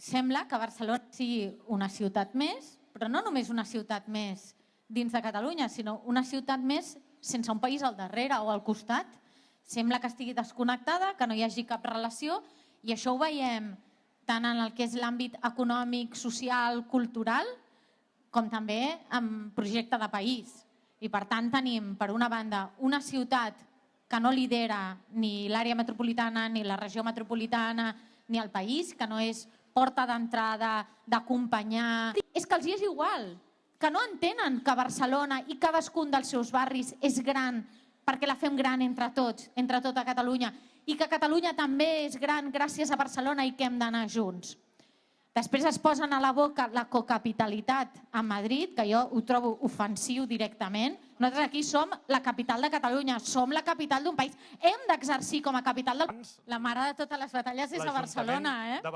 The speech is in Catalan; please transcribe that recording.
sembla que Barcelona sigui una ciutat més, però no només una ciutat més dins de Catalunya, sinó una ciutat més sense un país al darrere o al costat. Sembla que estigui desconnectada, que no hi hagi cap relació, i això ho veiem tant en el que és l'àmbit econòmic, social, cultural, com també en projecte de país. I per tant tenim, per una banda, una ciutat que no lidera ni l'àrea metropolitana, ni la regió metropolitana, ni el país, que no és porta d'entrada, d'acompanyar. És que els hi és igual, que no entenen que Barcelona i cadascun dels seus barris és gran perquè la fem gran entre tots, entre tota Catalunya, i que Catalunya també és gran gràcies a Barcelona i que hem d'anar junts. Després es posen a la boca la cocapitalitat a Madrid, que jo ho trobo ofensiu directament. Nosaltres aquí som la capital de Catalunya, som la capital d'un país. Hem d'exercir com a capital del... La mare de totes les batalles és a Barcelona, eh?